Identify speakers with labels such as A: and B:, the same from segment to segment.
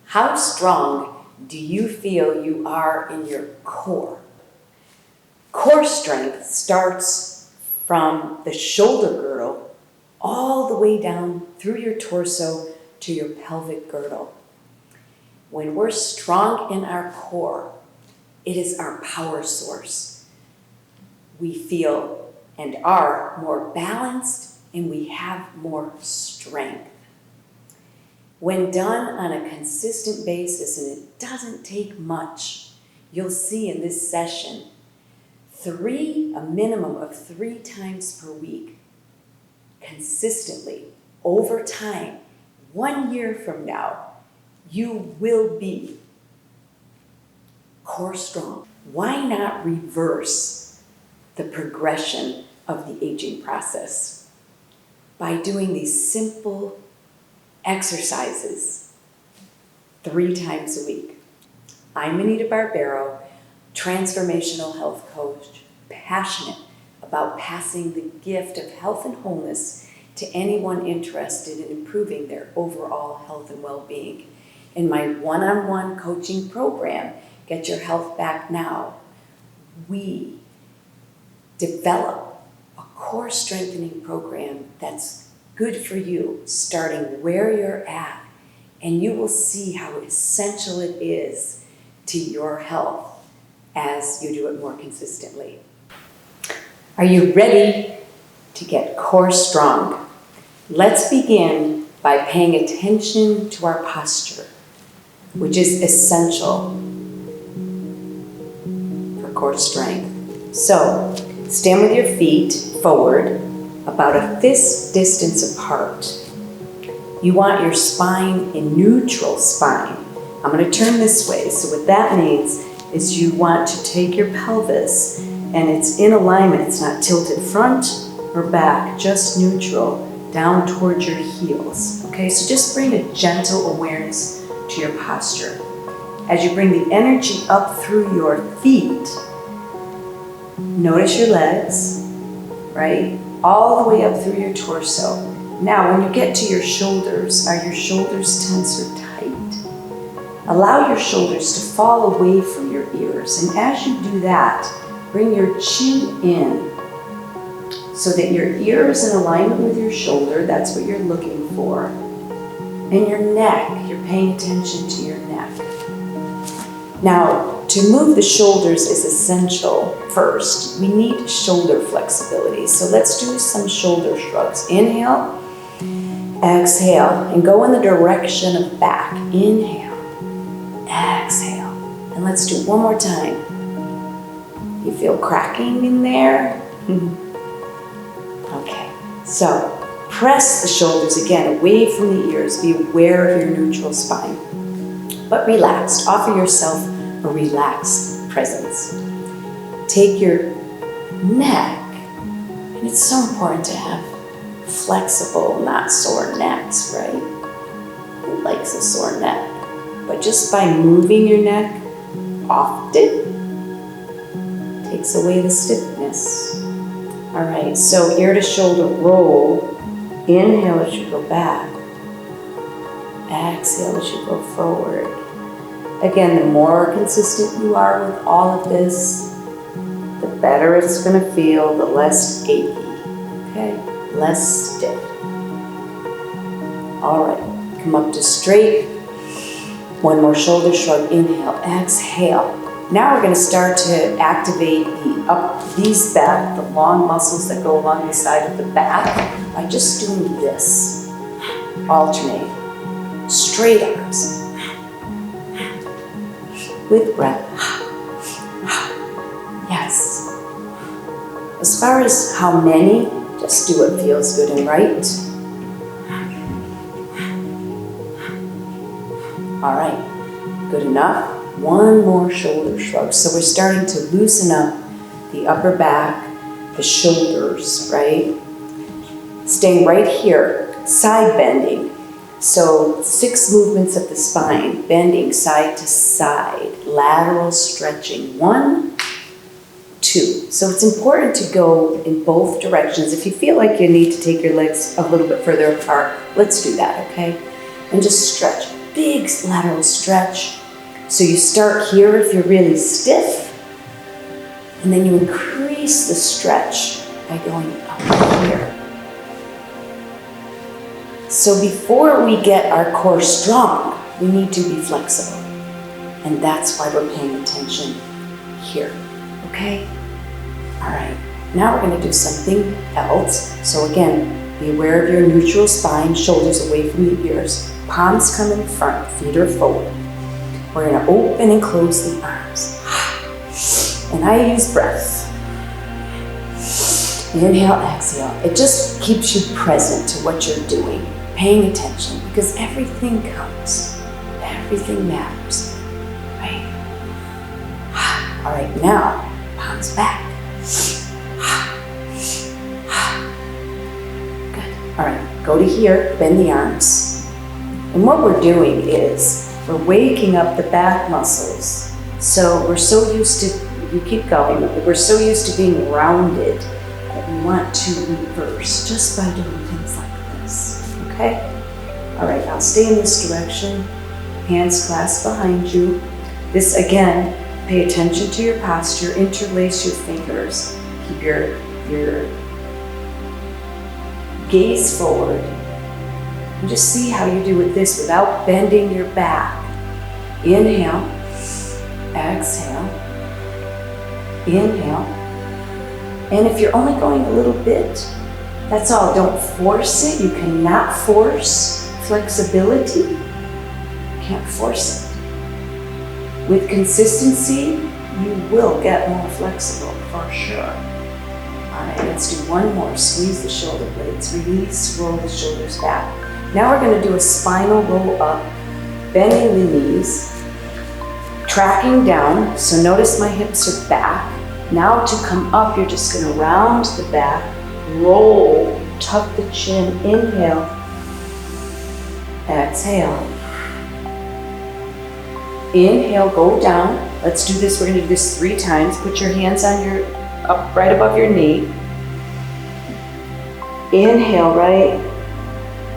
A: How strong do you feel you are in your core? Core strength starts from the shoulder girdle all the way down through your torso to your pelvic girdle. When we're strong in our core, it is our power source. We feel and are more balanced and we have more strength. When done on a consistent basis, and it doesn't take much, you'll see in this session, a minimum of 3 times per week, consistently, over time, 1 year from now, you will be core strong. Why not reverse the progression of the aging process by doing these simple exercises 3 times a week? I'm Anita Barbero, transformational health coach, passionate about passing the gift of health and wholeness to anyone interested in improving their overall health and well-being. In my one-on-one coaching program, Get Your Health Back Now, we develop a core strengthening program that's good for you, starting where you're at, and you will see how essential it is to your health as you do it more consistently. Are you ready to get core strong? Let's begin by paying attention to our posture, which is essential for core strength. So, stand with your feet forward, about a fist distance apart. You want your spine in neutral spine. I'm going to turn this way. So what that means is you want to take your pelvis and it's in alignment. It's not tilted front or back, just neutral, down towards your heels. Okay, so just bring a gentle awareness to your posture. As you bring the energy up through your feet, notice your legs, right? All the way up through your torso. Now, when you get to your shoulders, are your shoulders tense or tight? Allow your shoulders to fall away from your ears. And as you do that, bring your chin in so that your ear is in alignment with your shoulder. That's what you're looking for. And your neck, you're paying attention to your neck. Now, to move the shoulders is essential. First, we need shoulder flexibility. So let's do some shoulder shrugs. Inhale, exhale, and go in the direction of back. Inhale, exhale. And let's do it one more time. You feel cracking in there? Okay, so press the shoulders again away from the ears. Be aware of your neutral spine. But relaxed. Offer yourself a relaxed presence. Take your neck, and it's so important to have flexible, not sore necks, right? Who likes a sore neck? But just by moving your neck often takes away the stiffness. All right, so ear to shoulder roll. Inhale as you go back. Exhale as you go forward. Again, the more consistent you are with all of this, the better it's going to feel, the less achy, okay? Less stiff. All right, come up to straight. One more shoulder shrug. Inhale, exhale. Now we're going to start to activate the long muscles that go along the side of the back by just doing this. Alternate. Straight arms. With breath. Yes. As far as how many, just do what feels good and right. All right, good enough. One more shoulder shrug. So we're starting to loosen up the upper back, the shoulders, right? Staying right here, side bending. So 6 movements of the spine, bending side to side, lateral stretching. 1, 2. So it's important to go in both directions. If you feel like you need to take your legs a little bit further apart, let's do that, okay? And just stretch. big lateral stretch. So you start here if you're really stiff, and then you increase the stretch by going up here. So before we get our core strong, we need to be flexible. And that's why we're paying attention here, okay? All right, now we're gonna do something else. So again, be aware of your neutral spine, shoulders away from the ears, palms come in front, feet are forward. We're gonna open and close the arms. And I use breath. Inhale, exhale. It just keeps you present to what you're doing, paying attention, because everything counts. Everything matters, right? All right, now, palms back. Good. All right, go to here, bend the arms. And what we're doing is we're waking up the back muscles. So we're so used to, you keep going, we're so used to being rounded that we want to reverse just by doing things like this, okay? All right, I'll stay in this direction. Hands clasped behind you. This again, pay attention to your posture, interlace your fingers. Keep your gaze forward. And just see how you do with this without bending your back. Inhale, exhale, inhale. And if you're only going a little bit, that's all. Don't force it. You cannot force flexibility. Can't force it. With consistency, you will get more flexible for sure. All right, let's do one more. Squeeze the shoulder blades, release, roll the shoulders back. Now we're going to do a spinal roll up, bending the knees, tracking down. So notice my hips are back. Now to come up, you're just going to round the back, roll, tuck the chin, inhale, exhale. Inhale, go down. Let's do this. We're going to do this 3 times. Put your hands on up right above your knee. Inhale, right.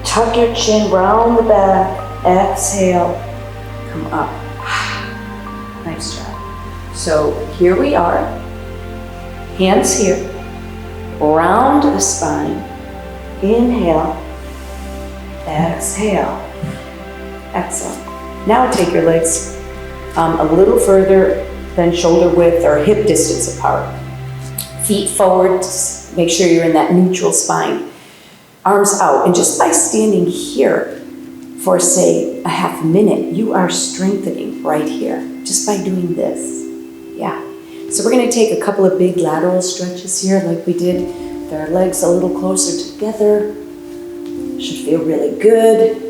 A: Tuck your chin, round the back. Exhale, come up. Nice job. So here we are. Hands here. Round the spine. Inhale. Exhale. Excellent. Now take your legs a little further than shoulder width or hip distance apart. Feet forward, make sure you're in that neutral spine. Arms out, and just by standing here for say a half minute, you are strengthening right here, just by doing this, yeah. So we're gonna take a couple of big lateral stretches here like we did with our legs a little closer together. Should feel really good.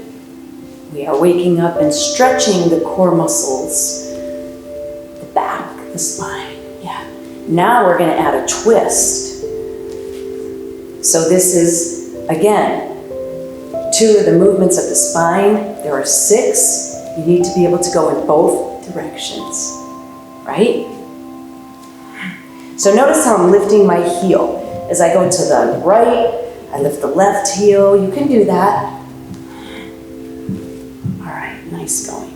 A: We are waking up and stretching the core muscles, the back, the spine, yeah. Now we're gonna add a twist. So this is, again, 2 of the movements of the spine. There are 6. You need to be able to go in both directions, right? So notice how I'm lifting my heel. As I go to the right, I lift the left heel. You can do that. Nice going.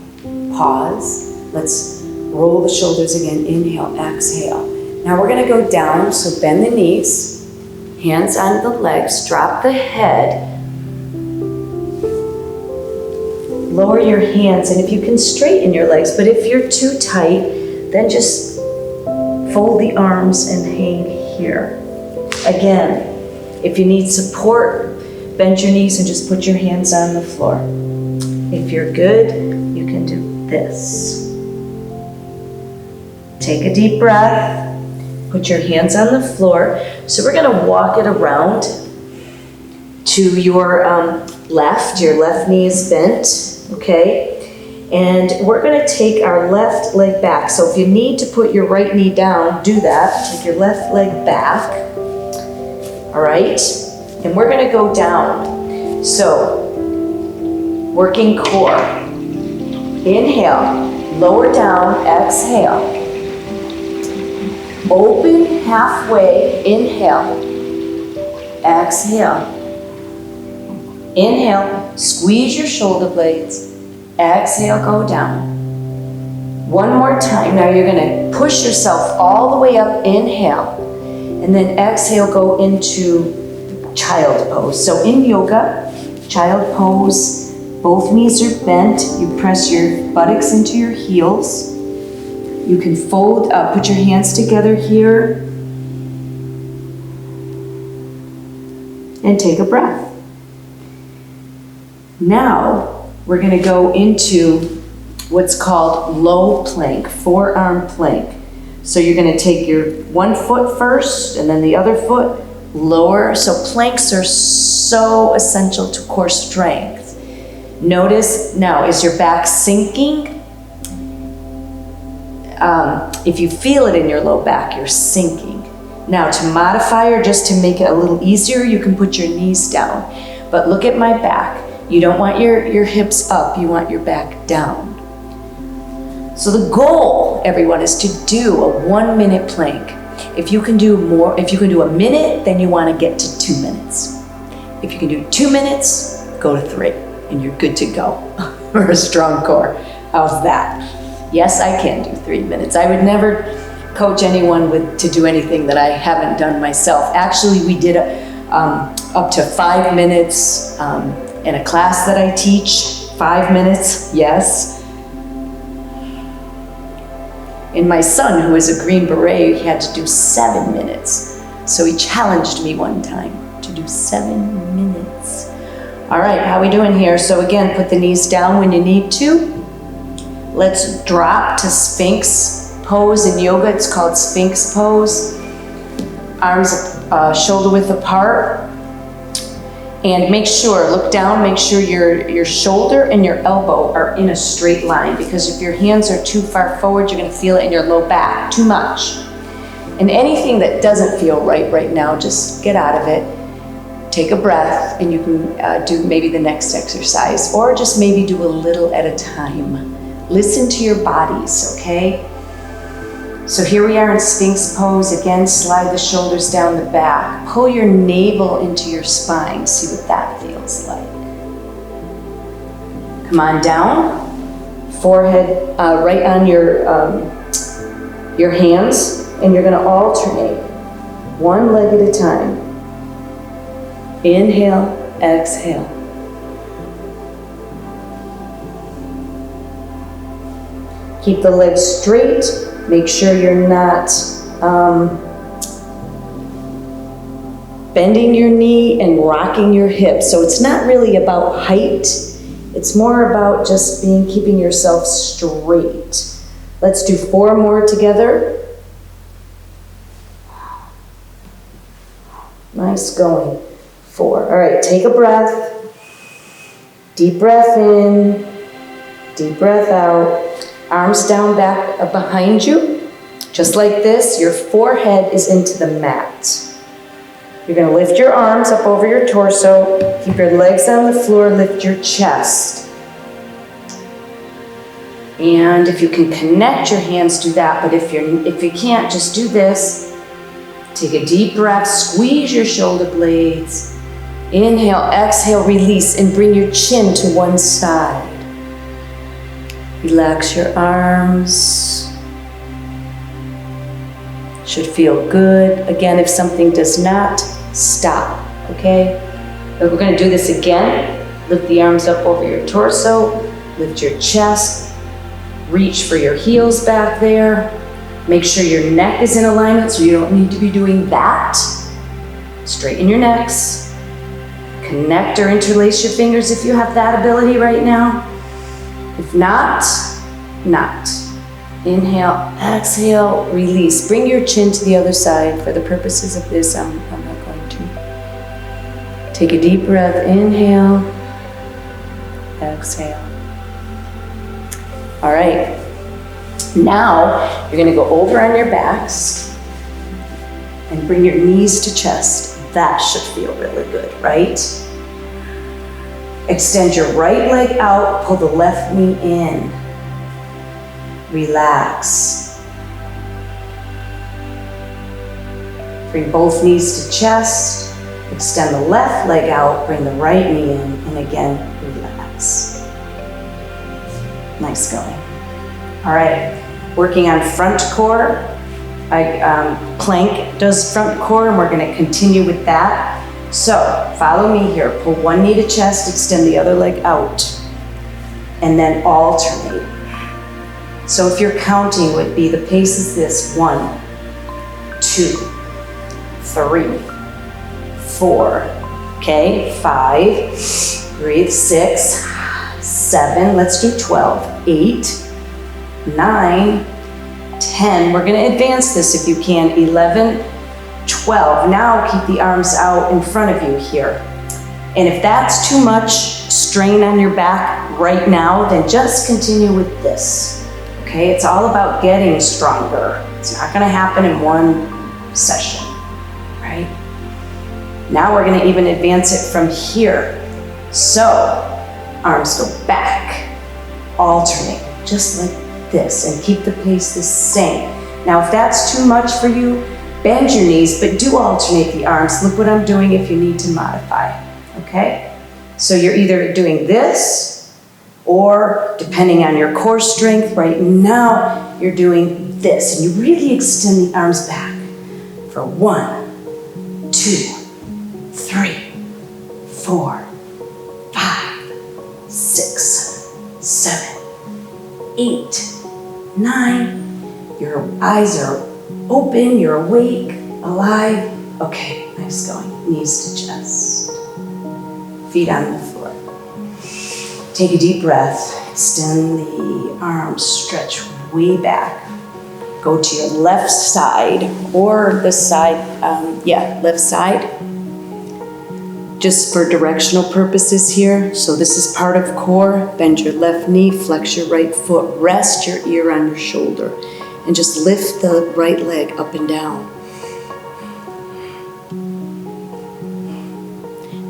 A: Pause. Let's roll the shoulders again. Inhale, exhale. Now we're going to go down, so bend the knees, hands on the legs, drop the head, lower your hands, and if you can straighten your legs, but if you're too tight, then just fold the arms and hang here. Again, if you need support, bend your knees and just put your hands on the floor. If you're good, you can do this. Take a deep breath. Put your hands on the floor. So we're going to walk it around to your left. Your left knee is bent, okay? And we're going to take our left leg back. So if you need to put your right knee down, do that. Take your left leg back. All right? And we're going to go down. So working core. Inhale, lower down, exhale. Open halfway, inhale, exhale. Inhale, squeeze your shoulder blades, exhale, go down. One more time. Now you're going to push yourself all the way up, inhale, and then exhale, go into child pose. So in yoga, child pose, both knees are bent. You press your buttocks into your heels. You can fold, put your hands together here, and take a breath. Now, we're going to go into what's called low plank, forearm plank. So you're going to take your one foot first and then the other foot lower. So planks are so essential to core strength. Notice now, is your back sinking? If you feel it in your low back, you're sinking. Now to modify or just to make it a little easier, you can put your knees down. But look at my back. You don't want your hips up, you want your back down. So the goal, everyone, is to do a 1 minute plank. If you can do more, if you can do a minute, then you want to get to 2 minutes. If you can do 2 minutes, go to 3, and you're good to go for a strong core. How's that? Yes, I can do 3 minutes. I would never coach anyone to do anything that I haven't done myself. Actually, we did up to 5 minutes in a class that I teach. 5 minutes, yes. And my son, who is a Green Beret, he had to do 7 minutes. So he challenged me one time to do 7 minutes. All right, how are we doing here? So again, put the knees down when you need to. Let's drop to Sphinx pose in yoga. It's called Sphinx pose. Arms shoulder width apart. And make sure, look down, make sure your shoulder and your elbow are in a straight line, because if your hands are too far forward, you're going to feel it in your low back too much. And anything that doesn't feel right now, just get out of it. Take a breath, and you can do maybe the next exercise, or just maybe do a little at a time. Listen to your bodies, okay? So here we are in Sphinx pose. Again, slide the shoulders down the back. Pull your navel into your spine. See what that feels like. Come on down. Forehead right on your hands. And you're going to alternate. One leg at a time. Inhale, exhale. Keep the legs straight. Make sure you're not bending your knee and rocking your hips. So it's not really about height. It's more about just keeping yourself straight. Let's do 4 more together. Nice going. 4. All right, take a breath. Deep breath in. Deep breath out. Arms down back behind you, just like this. Your forehead is into the mat. You're going to lift your arms up over your torso. Keep your legs on the floor. Lift your chest. And if you can connect your hands, do that. But if you can't, just do this. Take a deep breath. Squeeze your shoulder blades. Inhale, exhale, release, and bring your chin to one side. Relax your arms. Should feel good. Again, if something does not, stop, okay? But we're going to do this again. Lift the arms up over your torso. Lift your chest. Reach for your heels back there. Make sure your neck is in alignment, so you don't need to be doing that. Straighten your necks. Connect or interlace your fingers if you have that ability right now. If not, not. Inhale, exhale, release. Bring your chin to the other side. For the purposes of this, I'm not going to. Take a deep breath. Inhale, exhale. All right. Now, you're going to go over on your backs and bring your knees to chest. That should feel really good, right? Extend your right leg out, pull the left knee in. Relax. Bring both knees to chest. Extend the left leg out, bring the right knee in, and again, relax. Nice going. All right, working on front core. Plank does front core, and we're gonna continue with that. So follow me here. Pull one knee to chest, extend the other leg out, and then alternate. So if you're counting, it would be the pace is this: 1, 2, 3, 4. Okay, 5. Breathe. 6, 7. Let's do 12. 8, 9, 10. We're going to advance this if you can. 11, 12. Now keep the arms out in front of you here. And if that's too much strain on your back right now, then just continue with this. Okay, it's all about getting stronger. It's not going to happen in one session, right? Now we're going to even advance it from here. So arms go back, alternate, just like this, and keep the pace the same. Now, if that's too much for you, bend your knees, but do alternate the arms. Look what I'm doing if you need to modify, okay? So you're either doing this, or depending on your core strength, right now, you're doing this, and you really extend the arms back for 1, 2, 3, 4, 5, 6, 7, 8, 9, your eyes are open, you're awake, alive. Okay, nice going. Knees to chest. Feet on the floor. Take a deep breath. Extend the arms, stretch way back. Go to your left side or the side, left side. Just for directional purposes here. So this is part of core. Bend your left knee, flex your right foot, rest your ear on your shoulder, and just lift the right leg up and down.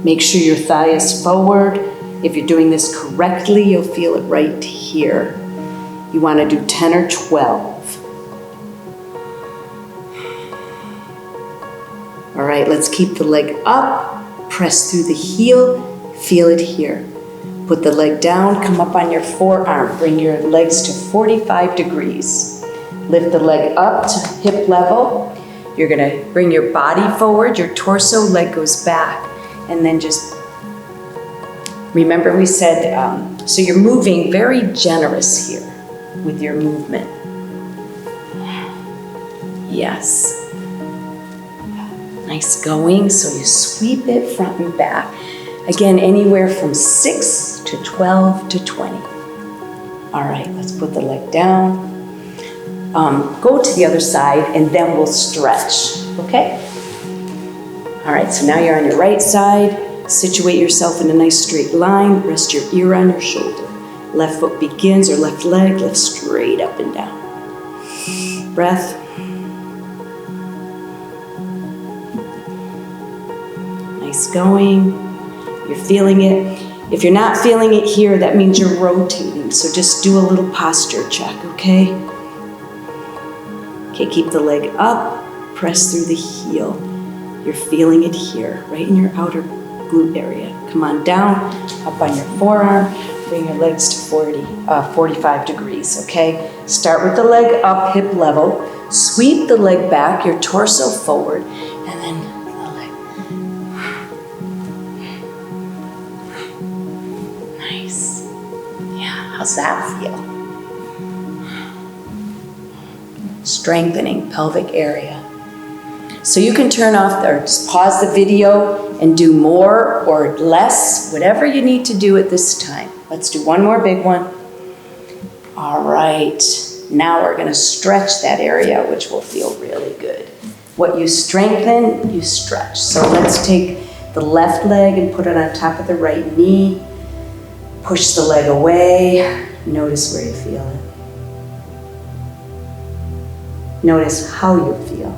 A: Make sure your thigh is forward. If you're doing this correctly, you'll feel it right here. You want to do 10 or 12. All right, let's keep the leg up. Press through the heel, feel it here. Put the leg down, come up on your forearm. Bring your legs to 45 degrees. Lift the leg up to hip level. You're gonna bring your body forward, your torso, leg goes back. And then just, remember we said, so you're moving very generous here with your movement. Yes. Nice going, so you sweep it front and back. Again, anywhere from 6 to 12 to 20. All right, let's put the leg down. Go to the other side and then we'll stretch, okay? All right, so now you're on your right side. Situate yourself in a nice straight line. Rest your ear on your shoulder. Left foot begins, or left leg, lift straight up and down. Breath. Nice going. You're feeling it. If you're not feeling it here, that means you're rotating. So just do a little posture check, okay? Okay, keep the leg up. Press through the heel. You're feeling it here, right in your outer glute area. Come on down, up on your forearm. Bring your legs to 45 degrees, okay? Start with the leg up, hip level. Sweep the leg back, your torso forward, and then the leg. Nice. Yeah, how's that feel? Strengthening pelvic area. So you can turn off or just pause the video and do more or less, whatever you need to do at this time. Let's do one more big one. All right, now we're gonna stretch that area, which will feel really good. What you strengthen, you stretch. So let's take the left leg and put it on top of the right knee. Push the leg away. Notice where you feel it. Notice how you feel.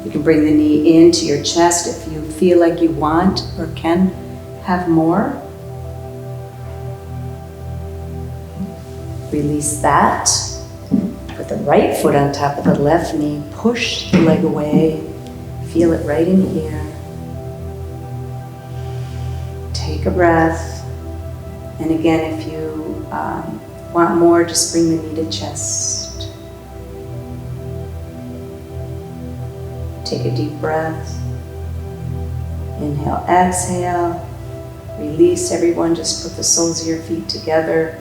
A: You can bring the knee into your chest if you feel like you want or can have more. Release that. Put the right foot on top of the left knee. Push the leg away. Feel it right in here. Take a breath. And again, if you Want more, just bring the knee to chest. Take a deep breath. Inhale, exhale. Release, everyone. Just put the soles of your feet together.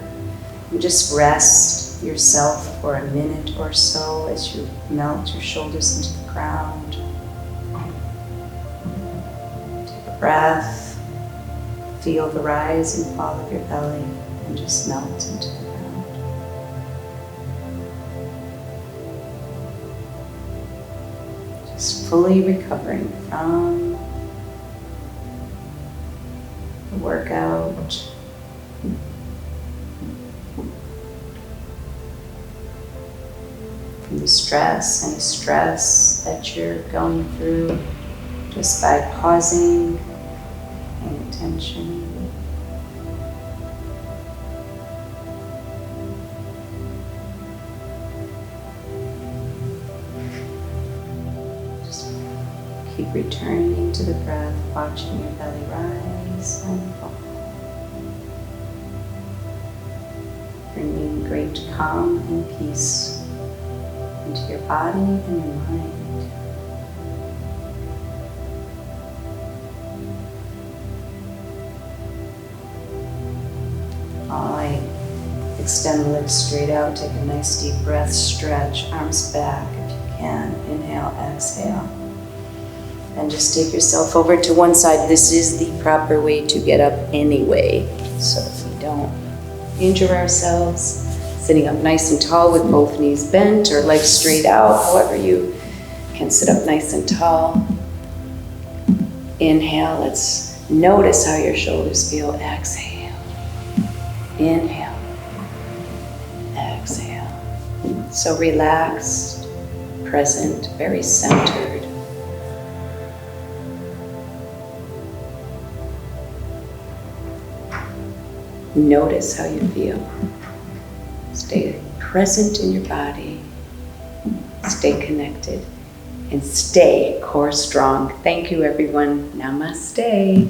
A: And just rest yourself for a minute or so as you melt your shoulders into the ground. Take a breath. Feel the rise and fall of your belly and just melt into the ground. Just fully recovering from the workout. From the stress, any stress that you're going through, just by pausing, paying attention. Just keep returning to the breath, watching your belly rise and fall. Bringing great calm and peace into your body and your mind. I extend the legs straight out, take a nice deep breath, stretch, arms back if you can. Inhale, exhale. And just take yourself over to one side. This is the proper way to get up anyway, so if we don't injure ourselves. Sitting up nice and tall with both knees bent or legs straight out, however you can sit up nice and tall. Inhale, let's notice how your shoulders feel. Exhale. Inhale. Exhale. So relaxed, present, very centered. Notice how you feel. Stay present in your body, stay connected, and stay core strong. Thank you, everyone. Namaste.